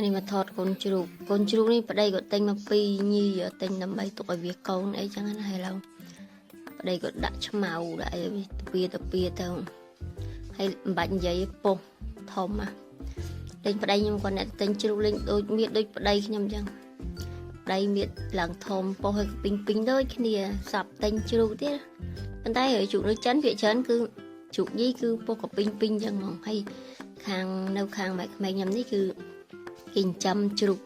នេះមកថតកូនជ្រូកនេះប្តីគាត់ទិញមក2ញីទិញដើម្បីទុកឲ្យវាកូនអីចឹងណាហើយឡើងប្តីគាត់ដាក់ឆ្មៅដាក់អីទៅទៅហើយមិនបាច់និយាយពុះធំណាទិញប្តីខ្ញុំគាត់អ្នកទិញជ្រូកលេងដូចមៀតដូចប្តីខ្ញុំចឹងប្តីមៀតឡើងធំពុះឲ្យពីងដូចគ្នាសាប់ទិញជ្រូកទៀតប៉ុន្តែហើយជ្រូកនៅចិនវាច្រើនគឺជ្រូកញីគឺពុះក៏ពីងចឹងហ្មងហើយខាងនៅខាងម៉ែក្មេងខ្ញុំនេះគឺគេចិញ្ចឹមជ្រូក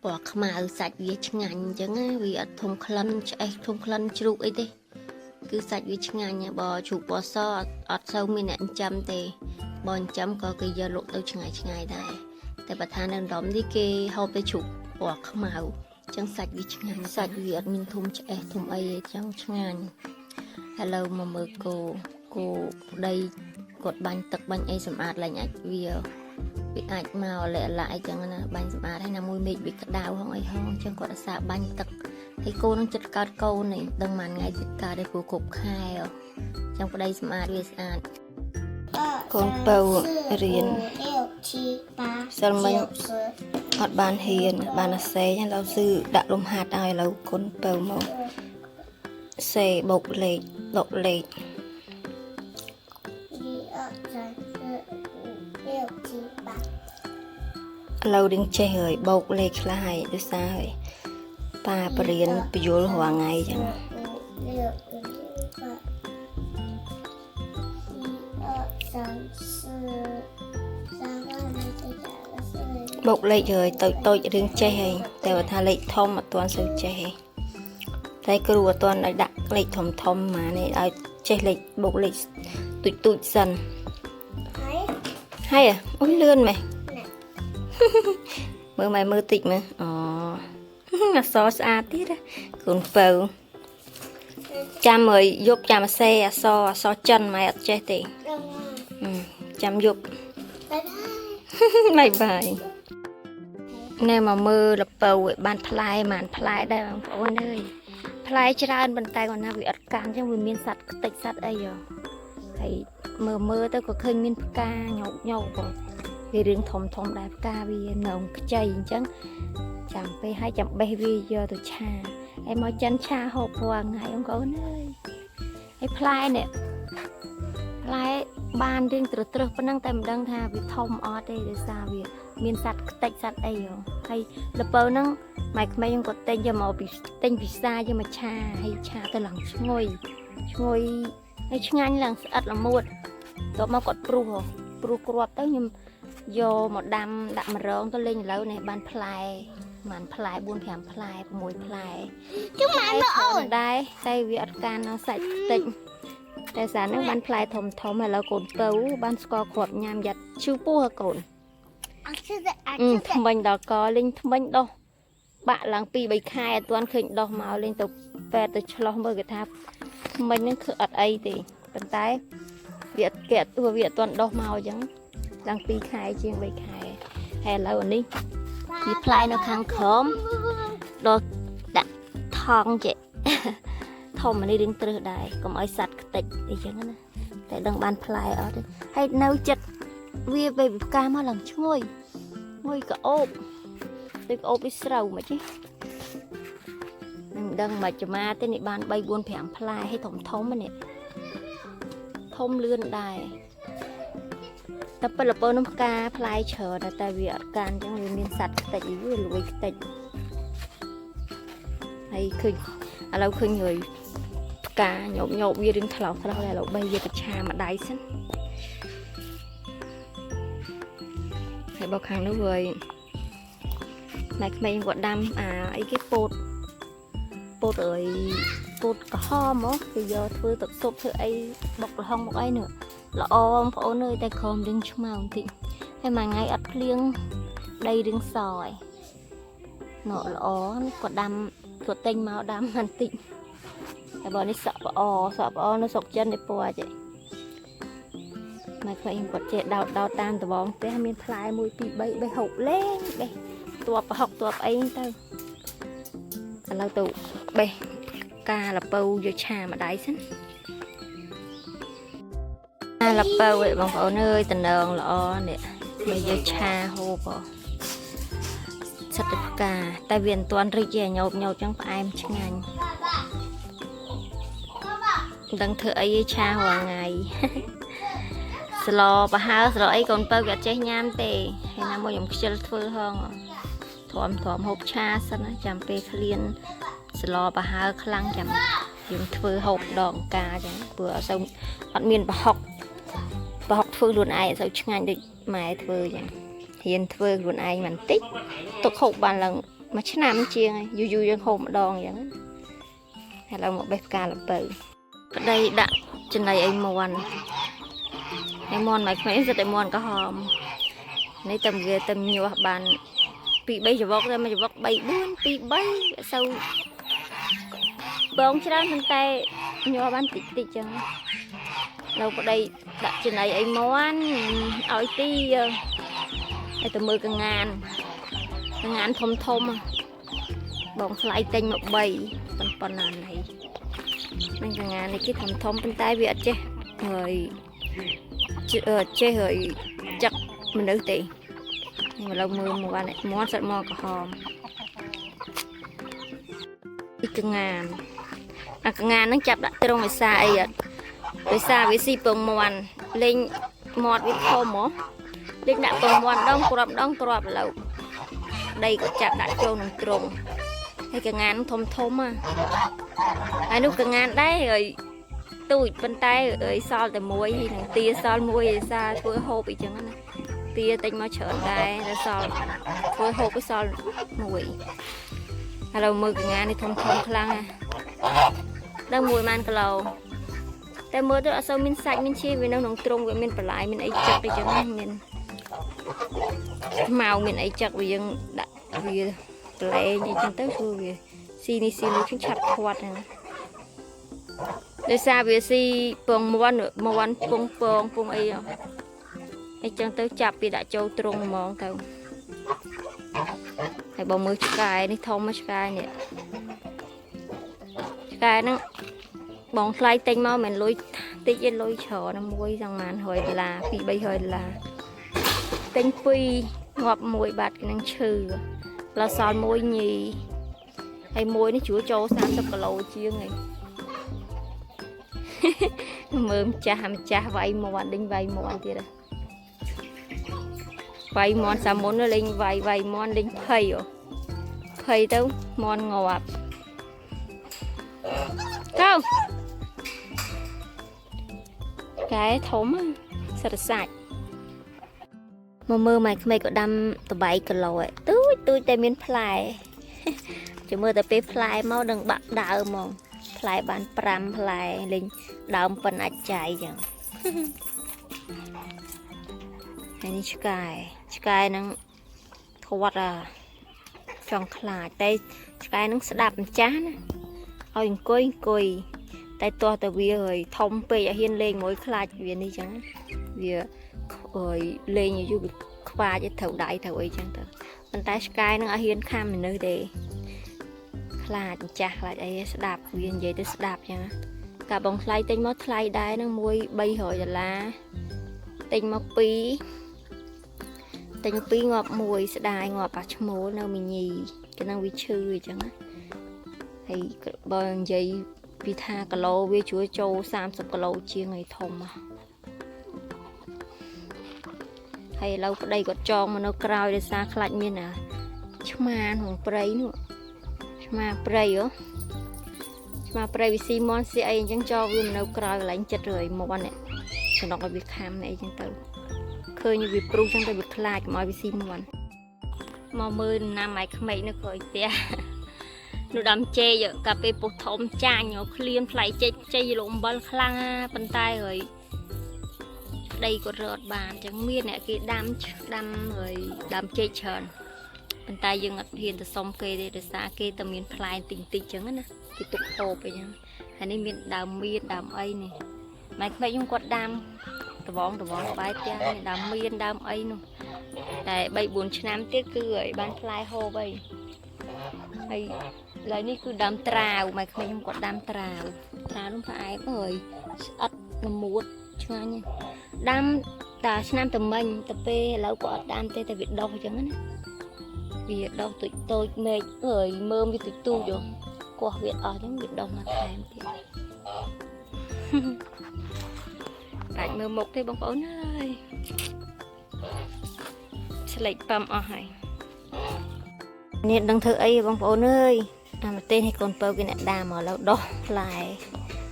ពណ៌ខ្មៅសាច់វាឆ្ងាញ់អញ្ចឹងវាអត់ធំក្លិនឆ្អេះធំក្លិនជ្រូកអីទេគឺសាច់វាឆ្ងាញ់បើជ្រូកពណ៌សអត់សូវមានអ្នកចិញ្ចឹមទេបើចិញ្ចឹមក៏គេយកលក់ទៅឆ្ងាយដែរតែបើថានៅដំនេះគេហូបទៅជ្រូកពណ៌ខ្មៅអញ្ចឹងសាច់វាឆ្ងាញ់សាច់វាអត់មានធំឆ្អេះធំអីទេអញ្ចឹងឆ្ងាញ់ឥឡូវមកមើលគោប្តីគាត់បាញ់ទឹកបាញ់អីសម្អាតឡើងអាចវាអាចមកលាក់អីចឹងណាបាញ់សម្អាតហើយណាមួយមេឃវាក្តៅហងអីហងអញ្ចឹងគាត់អាសាបាញ់ទឹកហើយកូននឹងចិត្តកើតកូននេះដឹងមួយថ្ងៃទៀតកើតឲ្យពូគ្រប់ខែអញ្ចឹងប្តីសម្អាតវាស្អាតកូនពៅរៀនសិលមិញអត់បានហ៊ានបានអាសេឥឡូវស៊ឺដាក់លំហាត់ឲ្យឥឡូវកូនពៅមកសេបោកលេខដកលេខឥឡូវរៀងចេះហើយបោកលេខខ្លះហើយដូចសារហើយប៉ាបរៀនបញ្យលរាល់ថ្ងៃចឹងបោកលេខហើយតូចរៀងចេះហើយតែបើថាលេខធំអត់ទាន់សូវចេះហើយតែគ្រូអត់ទាន់ឲ្យដាក់លេខធំមកនេះឲ្យចេះលេខបោកលេខទូចសិនហើយអូយលឿនម៉េះមើលតិចមើលអូអសស្អាតទៀតកូនពៅចាំហើយយប់ចាំអាសេអសចិនម៉ែអត់ចេះទេចាំយប់បាយណែមកមើលលពៅឲ្យបានផ្លែបានផ្លែដែរបងប្អូនអើយផ្លែច្រើនប៉ុន្តែគាត់ណាវាអត់កាំងអញ្ចឹងវាមានសត្វខ្ទេចសត្វអីហើយមើលទៅក៏ឃើញមានផ្កាញោកក៏វារឿងធំដែរផ្កាវានៅខ្ចីអញ្ចឹងចាំពេលឲ្យចាំបេះវាយកទៅឆាហើយមកចិនឆាហូបរាល់ថ្ងៃបងប្អូនអើយហើយផ្លែនេះផ្លែបានរឿងត្រឹសប៉ុណ្ណឹងតែមិនដឹងថាវាធំអត់ទេដោយសារវាមានសត្វខ្ទេចសត្វអីហើយលពៅហ្នឹងម៉ែក្មេងគាត់ទិញយកមកទិញពិសាយកមកឆាហើយឆាទៅឡើងឈ្ងុយហើយឆ្ងាញ់ឡើងស្អិតល្មួតតបមកគាត់ព្រុសគ្រាប់ទៅខ្ញុំយកមកដាំដាក់មករងទៅលេងឥឡូវនេះបានផ្លែបានផ្លែ4 5ផ្លែ6ផ្លែជុំម៉ែមើលអូនដែរតែវាអត់កានសាច់តិចតែសារហ្នឹងបានផ្លែធំឥឡូវកូនពៅបានស្ករគ្រាប់ញ៉ាំយ៉ាត់ឈឺពោះកូនថ្មិញដល់កលេងថ្មិញដោះបាក់ឡើង2 3ខែអត់ទាន់ឃើញដោះមកលេងទៅពេទ្យទៅឆ្លោះមើលគេថាថ្មិញហ្នឹងគឺអត់អីទេប៉ុន្តែវាអត់គេអត់វាអត់ទាន់ដោះមកអញ្ចឹងឡើង2ខែជាង3ខែហើយឥឡូវនេះវាផ្លែនៅខាងក្រោមដល់ដាក់ថងចេះធំនេះរៀងត្រឹសដែរកុំឲ្យសัตว์ខ្ទេចអីចឹងណាតែដឹងបានផ្លែអត់ទេហើយនៅចិត្តវាពេលផ្កាមកឡើងឈ្ងុយក្អូបដូចក្អូបពីស្រូវមកជិះមិនដឹងមកចំមាទេនេះបាន3 4 5ផ្លែឲ្យធំនេះធំលឿនដែរតែពេលលពៅនឹងផ្កាផ្លែច្រើនតែវាអត់កានអញ្ចឹងវាមានសัตว์ខ្ទេចវាលួយខ្ទេចហើយឃើញឥឡូវឃើញហើយផ្កាញោកវារឿងថ្លោដែរឥឡូវបីវាទៅឆាមួយដៃសិនហើយបើខាងនោះហើយម៉ែក្មេងគាត់ដាំអីគេពោតអើយពោតក្រហមហ៎គេយកធ្វើទឹកស៊ុបធ្វើអីបុកល្ហុងបុកអីnữaល្អបងប្អូនអើយតែក្រមរឿងឆ្មៅបន្តិចហើយមួយថ្ងៃអត់ភ្លៀងដីរឿងសហើយណ៎ល្អគាត់ដាំគាត់ទិញមកដាំបន្តិចហើយបើនេះសក់ផ្អនៅស្រុកចិននេះពណ៌ចេះម៉ែក្មេងគាត់ចេះដោតតាមដបងផ្ទះមានផ្លែ1 2 3បេះហូបលេងបេះតបប្រហុកតបអីទៅឥឡូវទៅបេះការលពៅយកឆាមួយដៃសិនលពៅឯងបងប្អូនអើយតំណងល្អនេះ bây giờ trà hộp សិតតែផ្កាតែវាមិនទាន់រីកទេញោមចឹងផ្អែមឆ្ងាញ់មិនដឹងធ្វើអីឆារាល់ថ្ងៃស្លប្រហើស្លអីកូនបើវាអត់ចេះញ៉ាំទេហើយណាមកខ្ញុំខ្ជិលធ្វើហងធំហូបឆាសិនណាចាំពេលឃ្លានស្លប្រហើខ្លាំងចាំយើងធ្វើហូបដងកាចឹងព្រោះអត់សូវអត់មានប្រហុកធ្វើខ្លួនឯងអត់សូវឆ្ងាញ់ដូចម៉ែធ្វើចឹងហ៊ានធ្វើខ្លួនឯងបន្តិចទុកហូបបានឡើងមួយឆ្នាំជាងយូរយើងហូបម្ដងចឹងហើយឡើងមកបេះផ្កាល្ពៅប្តីដាក់ចំណីអីមន់ហើយមន់មកខ្វែងសិតតែមន់ក្រហមនេះតែវាតែញាស់បាន2 3ច្រវុកតែមួយច្រវុក3 4 2 3អត់សូវបងច្រើនប៉ុន្តែញាស់បានតិចចឹងនៅប្តីដាក់ចំណីអីមន់ឲ្យទីហើយទៅមើលកងានធំបងថ្លៃទិញមក3ប៉ុណ្ណានេះនឹងកងាននេះគេធំប៉ុន្តែវាអត់ចេះហើយចេះហើយចាក់មនុស្សទេនេះមកលើមើលមាត់សាត់មកក្រហមពីកងានអាកងានហ្នឹងចាប់ដាក់ត្រង់វិសាអីអត់វិសាវាស៊ីពងមាន់លេងមាត់វាធំហ៎លេងដាក់ពងមាន់ដងគ្រាប់ឡូវដីក៏ចាប់ដាក់ចូលក្នុងត្រង់ហើយកងានធំហើយនោះកងានដែរហើយទូចប៉ុន្តែសល់តែមួយនឹងទាសល់មួយឯសាធ្វើហូបអីចឹងណាទាតិចមកច្រើនដែរតែសល់ធ្វើហូបវាសល់មួយហើយเราមើលកងានេះធំខ្លាំងណាដល់1 ម៉ានគីឡូតែមើលទៅអត់សូវមានសាច់មានឈាមវានៅក្នុងទ្រុងវាមានបន្លែមានអីចឹកអីចឹងមានខ្មៅមានអីចឹកវាយើងដាក់វាប្រឡែងអីចឹងទៅគឺវាស៊ីនេះឆាប់ខាត់ហ្នឹងដោយសារវាស៊ីពងមាន់ពងអីចឹងទៅចាប់វាដាក់ចូលទ្រុងហ្មងទៅហើយបើមើលឆ្កែនេះធំមកឆ្កែនេះឆ្កែហ្នឹងបងថ្លៃទិញមកមិនលុយតិចទេលុយច្រើនមួយសងម៉ាន$100 $200 $300ទិញ2ងាប់1បាត់នឹងឈឺដល់សល់1ញីហើយមួយនេះជ្រួចូល30គីឡូជាងឯងមើលម្ចាស់វាយមាន់លេងវាយមាន់ទៀតវាយមាន់សាមុនលេងវាយមាន់លេងភ័យទៅមាន់ងាប់ទៅកែធំសិតសាច់មកមើលម៉ែក្មេងក៏ដាំតបៃគីឡូឯទូចតែមានផ្លែចាំមើលតែពេលផ្លែមកនឹងបាក់ដើមហ្មងផ្លែបាន5ផ្លែលេងដើមប៉ុនអាចចាយចឹងហើយនេះឆ្កែហ្នឹងធាត់ចង់ខ្លាចតែឆ្កែហ្នឹងស្ដាប់ម្ចាស់ណាឲ្យអង្គុយតែទាស់តែវាហើយធំពេកឲ្យហ៊ានលេងមួយខ្លាចវានេះចឹងវាលេងយូរវាខ្វាចត្រូវដៃត្រូវអីចឹងទៅប៉ុន្តែឆ្កែហ្នឹងឲ្យហ៊ានខាំមនុស្សទេខ្លាចម្ចាស់ខ្លាចអីស្ដាប់វានិយាយទៅស្ដាប់ចឹងកាបងថ្លៃទិញមកថ្លៃដែរហ្នឹង$300ទិញមក2ងាប់1ស្ដាយងាប់ប៉ះឈ្មោលនៅមីញីគេនឹងវាឈឺអញ្ចឹងណាហើយបើនិយាយពីថាគីឡូវាជួយចូល30គីឡូជាងឯធំហើយឥឡូវប្តីគាត់ចងមកនៅក្រោយដោយសារខ្លាចមានឆ្មាក្នុងព្រៃនោះឆ្មាព្រៃវាស៊ីមន់ស៊ីអីអញ្ចឹងចោលវានៅក្រោយកន្លែងចិត្តរឿយមន់នេះចំណុកឲ្យវាខាំអីអញ្ចឹងទៅឃើញវាព្រុសអញ្ចឹងទៅវាខ្លាចកុំឲ្យវាស៊ីមន់មកមើលដំណាំម៉ែក្មេកនៅក្រោយផ្ទះនោះដាំចេកកាពេលពុះធំចាញ់ឃ្លានផ្លែចេកលំអំបិលខ្លាំងប៉ុន្តែហើយដីគាត់រត់បានអញ្ចឹងមានអ្នកគេដាំហើយដាំចេកច្រើនប៉ុន្តែយើងអត់ហ៊ានទៅសុំគេទេដោយសារគេតែមានផ្លែតិចអញ្ចឹងណាគេទុកហូបអីចឹងហើយនេះមានដើមមៀនដើមអីនេះម៉ែក្មេកខ្ញុំគាត់ដាំដបងក្បែរផ្ទះមានដើមមៀនដើមអីនោះតែ3 4ឆ្នាំទៀតគឺឲ្យបានផ្លែហូបអីហើយឥឡូវនេះគឺដើមត្រាវម៉ែក្មេកខ្ញុំគាត់ដាំត្រាវនោះផ្អែមអើយស្អិតល្មួតឆ្ងាញ់ដាំតាឆ្នាំតមិញទៅពេលឥឡូវក៏អត់ដាំទេតែវាដុះអញ្ចឹងណា vì đâu tụi tôi mệt người mơm với tụi tu rồi qua việc ở những việc đâu mà thèm thì lại mơ một cái bông ổn ơi sẽ lấy băm ở hay nên đăng thơ ấy bông ổn ơi mà tên thì còn bầu cái này đà mà lâu đỏ lại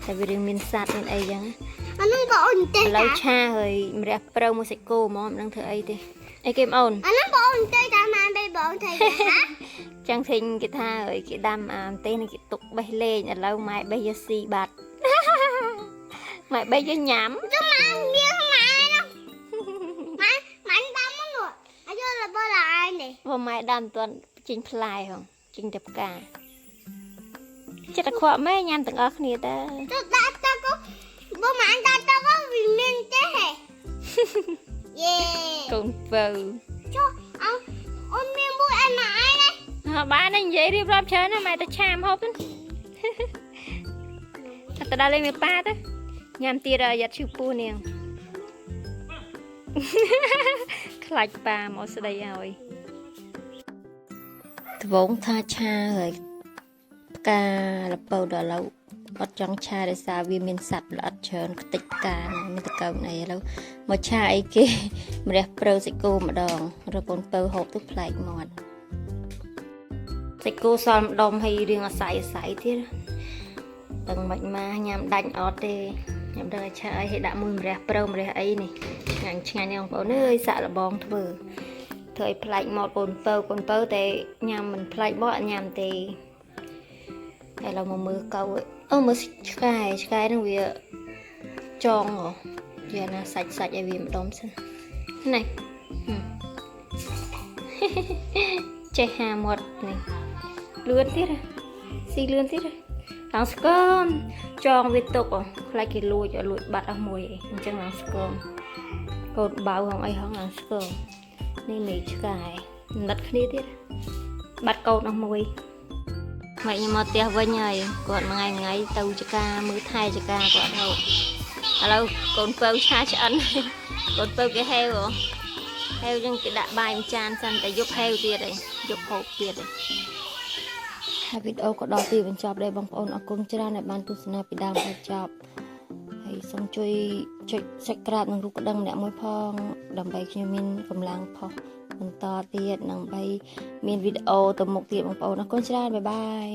tại vì đường miền sạt nên ấy chẳng anh nó bỏ ổn tê lâu cha rồi mẹ pro mua sạch cô mà đăng thơ ấy thì ấy kem ổn anh nó bỏ ổn tê ta mà bây bỏ ổn thầy hả chẳng thình cái tha rồi cái đam tên này cái tục bay lên là lâu mai bây giờ xì bạt mày bây giờ nhảm chứ mà anh biết không mà anh đâm nó rồi anh cho là bao là ai này và mày đam toàn chính fly không chính đẹp cả chắc là khoa mấy nhăn từng ớt này ta ta có bố mà anh ta có vì nên thế hề yeah còn vợ cho ông ôm miếng bụi ăn mà ai đây ba nên vậy đi rộp chơi nó mày ta chàm hộp ta đã lên miệng ba đó nhằm tia ra giật chụp pu nè khạch ba mỗi sự đây rồi vốn tha cha rồi ca là bầu đỏ lâu ở trong cha để sao vì mình sạch là chơn tích ca mình tự cầu này lâu mà cha ấy kia mà đẹp pro sẽ cô mà đòn rồi còn bầu hộp tức lại mòn sẽ cô son đom hay riêng ở sải thế tầng mạnh mà nhằm đánh ở đây nhằm đời cha ấy thì đã mùi đẹp pro mà ấy này ngành ông bảo nơi xạ là bong thôi thời play một con bầu thì nhằm mình play bỏ nhằm thì đây là một mưa câu ấy mưa sky nó vì tròn rồi giờ là sạch ở vì mà đom xin thế này chơi hà một này lươn tiếp rồi xì lươn tiếp rồi thằng scum tròn vì tục rồi lại cái lùi cho lùi bạt ở mùi chẳng là scum còn bảo không ai không là scum nên mình sky đặt đi tiếp bắt câu nó mùi vậy nhưng mà tiếc với nhầy còn ngày tàu cho ca mới thay cho ca còn đâu alo còn phơi cha cho ăn còn phơi cái heo rồi heo nhưng cái đạ bài chan xong để giúp heo tiệt này giúp hộp tiệt này hai video có đo tiền bên chọc đây bằng phone ở cùng chơi này ban tu sna bị đam bên chọc hãy xong chơi subscribe nâng rút đăng nè môi phong đầm bay cho mình cầm lang phong mình to tiệt nâng bay mình video từ một tiệt bằng phone ở cùng chơi bye bye